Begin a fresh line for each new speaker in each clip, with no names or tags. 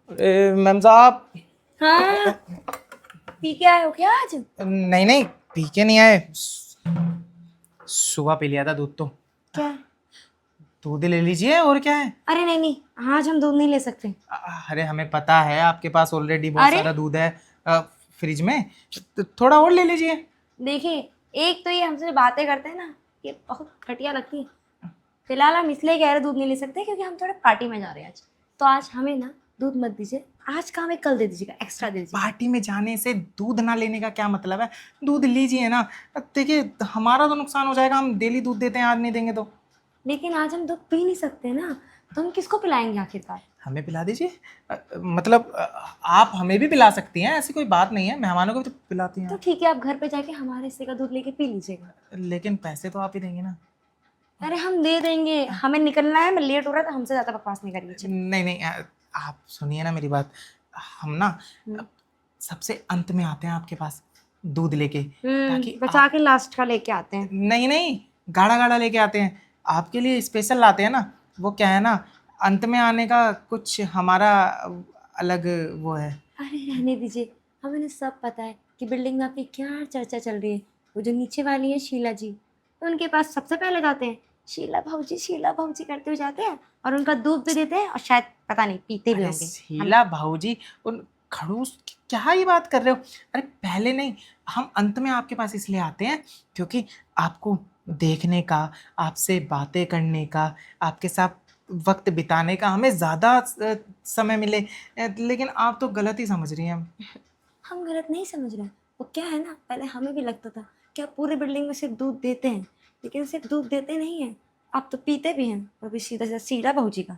Ma'am साहब।
हाँ, P के आए हो क्या आज?
नहीं नहीं, पी के नहीं आए। सुबह पी लिया था दूध तो।
क्या?
दूध ले लीजिए, और क्या है।
अरे नहीं नहीं, आज हम दूध नहीं ले सकते।
अरे हमें पता है आपके पास ऑलरेडी बहुत
अरे
सारा दूध है फ्रिज में, तो थोड़ा और ले लीजिए।
देखिए, एक तो ये हमसे बातें करते हैं ना, ये बहुत घटिया लगती है। फिलहाल हम इसलिए कह रहे दूध नहीं ले सकते क्योंकि हम थोड़ा पार्टी में जा रहे हैं आज। तो आज हमें ना दूध मत दीजिए, आज का हमें कल दे दीजिएगा, एक्स्ट्रा दे दीजिएगा।
पार्टी में जाने से दूध ना लेने का क्या मतलब है। दूध लीजिए ना। देखिए हमारा तो नुकसान हो जाएगा, हम डेली दूध देते हैं, आज नहीं देंगे तो।
लेकिन आज हम दूध पी नहीं सकते ना, तो हम किसको पिलाएंगे आखिरकार?
हमें पिला दीजिए। मतलब आप हमें भी पिला सकती हैं, ऐसी कोई बात नहीं है, मेहमानों को भी तो पिलाती हैं
तो
आप।
ठीक है, आप घर पे जाके हमारे हिस्से का दूध लेके पी लीजिएगा।
लेकिन पैसे तो आप ही देंगे ना।
अरे हम दे देंगे, हमें निकलना है, मैं लेट हो रहा था, हमसे ज्यादा बकवास नहीं करिए। चलिए।
नहीं नहीं, आप सुनिए ना मेरी बात। हम ना सबसे अंत में आते हैं आपके पास दूध लेके, ताकि
बचा के लास्ट का लेके आते हैं।
नहीं नहीं, गाढ़ा गाढ़ा लेके आते हैं, आपके लिए स्पेशल लाते हैं ना। वो क्या है ना, अंत में आने का कुछ हमारा अलग वो है।
अरे रहने दीजिए, हमें ना सब पता है कि बिल्डिंग में आपकी क्या चर्चा चल रही है। वो जो नीचे वाली है शीला जी, तो उनके पास सबसे पहले जाते हैं, शीला भाऊजी करते हुए जाते हैं, और उनका दूध भी देते हैं, और शायद पता नहीं पीते भी
अरे
होंगे।
शीला भाऊजी, उन खड़ूस की क्या ही बात कर रहे हो। अरे पहले नहीं, हम अंत में आपके पास इसलिए आते हैं क्योंकि आपको देखने का, आपसे बातें करने का, आपके साथ वक्त बिताने का हमें ज़्यादा समय मिले। लेकिन आप तो गलत ही समझ रही हैं।
हम गलत नहीं समझ रहे हैं। वो क्या है ना, पहले हमें भी लगता था कि आप पूरे बिल्डिंग में सिर्फ दूध देते हैं, लेकिन सिर्फ दूध देते नहीं हैं, आप तो पीते भी हैं, और भी सीधा सीधा शीला भाऊजी का।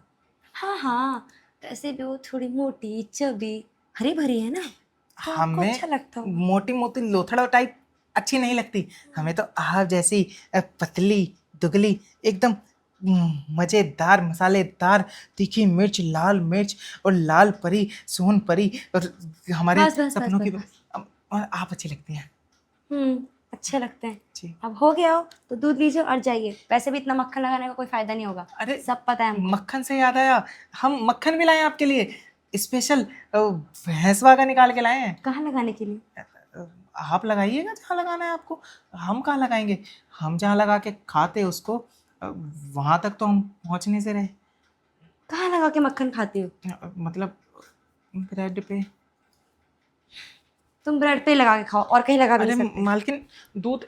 हाँ हाँ, वैसे भी वो थोड़ी मोटी चबी हरी भरी है ना, तो आपको
हमें
अच्छा लगता होगा।
मोटी मोटी लोथड़ा टाइप अच्छी नहीं लगती। हमें तो आप जैसी पतली दुगली, एकदम मजेदार मसालेदार तीखी मिर्च, लाल मिर्च और लाल परी, सोन परी, और हमारे
बस बस बस
सपनों की
बस बस।
और आप अच्छी लगती हैं
अच्छे लगते हैं।
जी।
अब हो गया हो तो दूध लीजिए और जाइए, वैसे भी इतना मक्खन लगाने का कोई फायदा नहीं होगा।
अरे
सब पता है हमको।
मक्खन से याद आया, हम मक्खन भी लाए हैं आपके लिए, स्पेशल भैंसवा का निकाल के लाए हैं।
कहाँ लगाने के लिए?
आप लगाइएगा जहाँ लगाना है आपको, हम कहाँ लगाएंगे। हम जहाँ लगा के खाते उसको, वहां तक तो हम पहुंचने से रहे।
कहाँ लगा के मक्खन खाती हो?
मतलब ब्रेड पे।
तुम ब्रेड पे लगा के खाओ, और कहीं लगा भी
अरे
नहीं सकते।
मालकिन, दूध।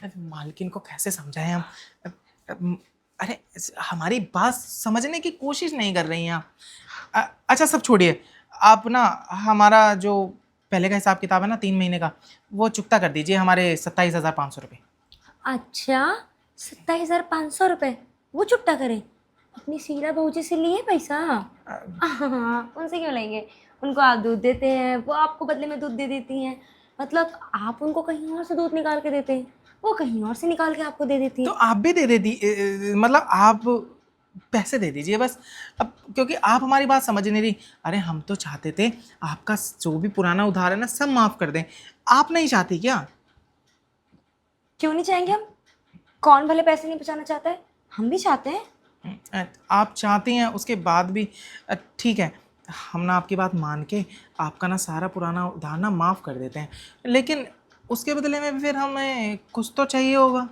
अरे मालकिन को कैसे समझाएं हम। अरे हमारी बात समझने की कोशिश नहीं कर रही हैं आप। अच्छा सब छोड़िए, आप ना हमारा जो पहले का हिसाब किताब है ना 3 महीने का, वो चुकता कर दीजिए, हमारे 27,500 रुपये।
अच्छा, 27,500 रुपये वो चुकता करें? अपनी शीला भाऊजी से लिए पैसा? हाँ, उनसे क्यों लेंगे? उनको आप दूध देते हैं, वो आपको बदले में दूध दे देती हैं। मतलब आप उनको कहीं और से दूध निकाल के देते हैं, वो कहीं और से निकाल के आपको दे देती
तो
हैं।
आप भी दे दे दी, मतलब आप पैसे दे दीजिए बस। अब क्योंकि आप हमारी बात समझ नहीं रही। अरे हम तो चाहते थे आपका जो भी पुराना उधार है ना सब माफ कर दें, आप नहीं चाहती क्या।
क्यों नहीं चाहेंगे हम? कौन भले पैसे नहीं बचाना चाहता है? हम भी चाहते हैं।
आप चाहती हैं उसके बाद भी, ठीक है, हम ना आपकी बात मान के आपका ना सारा पुराना उधार ना माफ़ कर देते हैं, लेकिन उसके बदले में फिर हमें कुछ तो चाहिए होगा।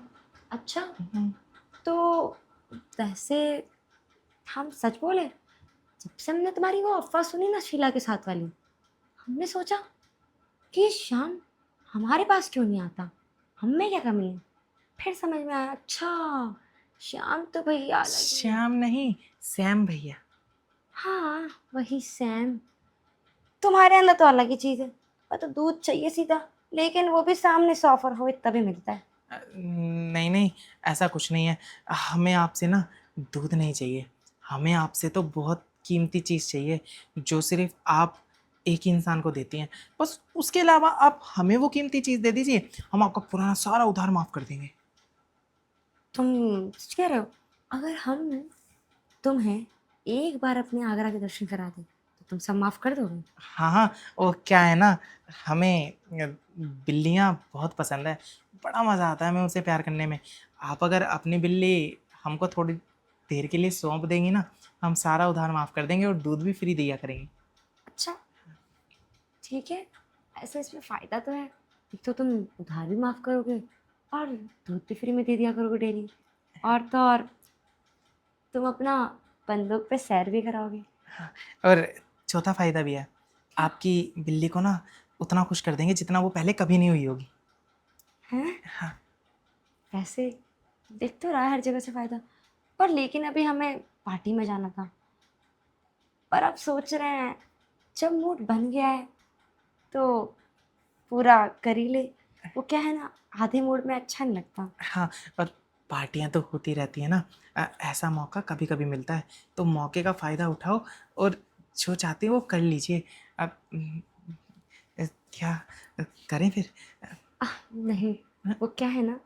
अच्छा,
हम्म,
तो वैसे हम सच बोले, जब से हमने तुम्हारी वो अफवाह सुनी ना शीला के साथ वाली, हमने सोचा कि ये श्याम हमारे पास क्यों नहीं आता, हम में क्या कमी है। फिर समझ में आया, अच्छा श्याम तो भैया अलग ही है।
श्याम नहीं, सैम भैया।
हाँ वही सैम। तुम्हारे अंदर तो अलग ही चीज़ है, और तो दूध चाहिए सीधा, लेकिन वो भी सामने से ऑफर हो तभी मिलता है।
नहीं नहीं, ऐसा कुछ नहीं है। हमें आपसे ना दूध नहीं चाहिए, हमें आपसे तो बहुत कीमती चीज़ चाहिए जो सिर्फ आप एक ही इंसान को देती हैं। बस उसके अलावा आप हमें वो कीमती चीज़ दे दीजिए, हम आपका पुराना सारा उधार माफ़ कर देंगे।
तुम सच कह रहे हो? अगर हम तुम्हें एक बार अपने आगरा के दर्शन करा दें तो तुम सब माफ कर दोगे?
हाँ हाँ, वो क्या है ना, हमें बिल्लियाँ बहुत पसंद है, बड़ा मज़ा आता है हमें उनसे प्यार करने में। आप अगर अपनी बिल्ली हमको थोड़ी देर के लिए सौंप देंगी ना, हम सारा उधार माफ़ कर देंगे और दूध भी फ्री दिया करेंगे।
अच्छा, ठीक है। ऐसे इसमें फ़ायदा तो है। एक तो तुम उधार भी माफ़ करोगे और दूध भी फ्री में दे दिया करोगे डेली। और तो और तुम अपना बंदूक पे सैर भी कराओगे।
हाँ, और चौथा फायदा भी है,
क्या?
आपकी बिल्ली को ना उतना खुश कर देंगे जितना वो पहले कभी नहीं हुई होगी।
हैं?
हाँ।
वैसे दिख तो रहा है हर जगह से फ़ायदा। पर लेकिन अभी हमें पार्टी में जाना था। पर अब सोच रहे हैं जब मूड बन गया है तो पूरा कर ही ले। वो क्या है ना, आधे मूड में अच्छा नहीं लगता।
हाँ, और पार्टियां तो होती रहती है ना, ऐसा मौका कभी कभी मिलता है, तो मौके का फ़ायदा उठाओ और जो चाहते हो वो कर लीजिए। अब क्या करें फिर?
नहीं, वो क्या है ना,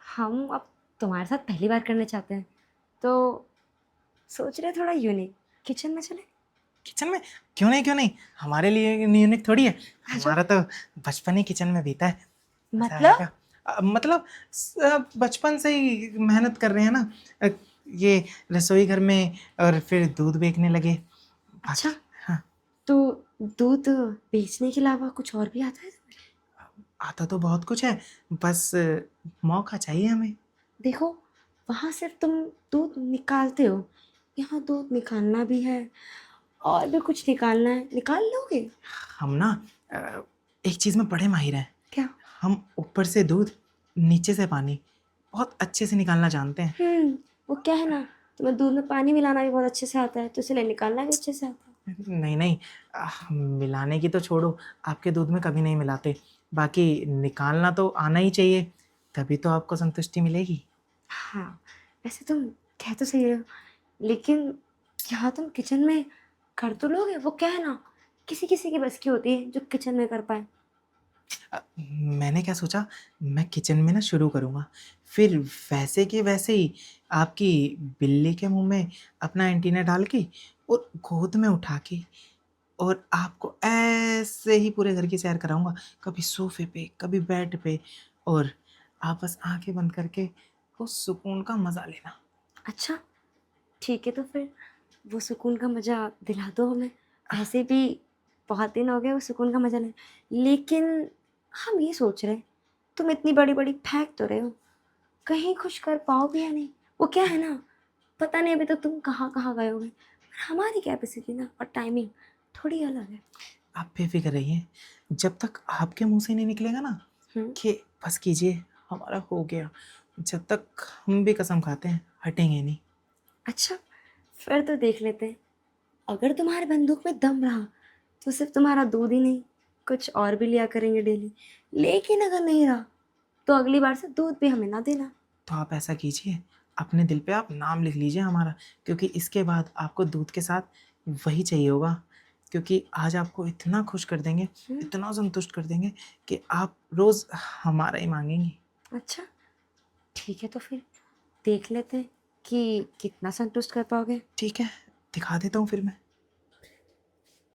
हम अब तुम्हारे साथ पहली बार करने चाहते हैं तो सोच रहे थोड़ा यूनिक किचन में चले।
किचन में? क्यों नहीं, क्यों नहीं, हमारे लिए यूनिक थोड़ी है,
आ जाओ।
हमारा तो बचपन ही किचन में बीता है। मज़ा
मतलब?
आएगा। मतलब बचपन से ही मेहनत कर रहे हैं ना, ये रसोई घर में, और फिर दूध बेचने लगे।
अच्छा,
बाकी हाँ,
तो दूध बेचने के अलावा कुछ और भी आता है तुम्हें?
आता तो बहुत कुछ है, बस मौका चाहिए हमें।
देखो, वहाँ सिर्फ तुम दूध निकालते हो, यहाँ दूध निकालना भी है और भी कुछ निकालना है। निकाल लोगे?
हम ना अ, एक चीज़ में बड़े माहिर हैं।
क्या?
हम ऊपर से दूध, नीचे से पानी बहुत अच्छे से निकालना जानते हैं।
वो क्या है ना, तुम्हें दूध में पानी मिलाना भी बहुत अच्छे से आता है तो इसलिए निकालना भी अच्छे से आता है।
नहीं नहीं, मिलाने की तो छोड़ो, आपके दूध में कभी नहीं मिलाते, बाकी निकालना तो आना ही चाहिए, तभी तो आपको संतुष्टि मिलेगी।
हाँ, वैसे तुम कह तो सही रहे हो, लेकिन यहाँ तुम किचन में कर तो लोगे? वो क्या है ना, किसी किसी की बस की होती है जो किचन में कर पाए।
मैंने क्या सोचा, मैं किचन में ना शुरू करूँगा, फिर वैसे के वैसे ही आपकी बिल्ली के मुंह में अपना एंटीना डाल के और गोद में उठा के, और आपको ऐसे ही पूरे घर की सैर कराऊंगा, कभी सोफे पे, कभी बेड पे, और आप बस आंखें बंद करके वो सुकून का मजा लेना।
अच्छा, ठीक है, तो फिर वो सुकून का मज़ा दिला दो हमें। वैसे भी बहुत दिन हो गए वो सुकून का मज़ा लें। लेकिन हम ये सोच रहे हैं, तुम इतनी बड़ी बड़ी फेंक तो रहे हो, कहीं खुश कर पाओगे या नहीं? वो क्या है ना, पता नहीं अभी तक तुम कहाँ कहाँ गए होगे, पर हमारी कैपेसिटी ना और टाइमिंग थोड़ी अलग है।
आप बेफिक्र रहिए, जब तक आपके मुंह से नहीं निकलेगा ना
हम्म।
कि बस कीजिए, हमारा हो गया, जब तक हम भी कसम खाते हैं हटेंगे नहीं।
अच्छा, फिर तो देख लेते हैं। अगर तुम्हारे बंदूक में दम रहा तो सिर्फ तुम्हारा दूध ही नहीं, कुछ और भी लिया करेंगे डेली। लेकिन अगर नहीं रहा तो अगली बार से दूध भी हमें ना देना।
तो आप ऐसा कीजिए, अपने दिल पे आप नाम लिख लीजिए हमारा, क्योंकि इसके बाद आपको दूध के साथ वही चाहिए होगा, क्योंकि आज आपको इतना खुश कर देंगे,
हम्म।
इतना संतुष्ट कर देंगे कि आप रोज़ हमारा ही मांगेंगी।
अच्छा, ठीक है, तो फिर देख लेते हैं कि कितना संतुष्ट कर पाओगे।
ठीक है, दिखा देता हूँ फिर मैं।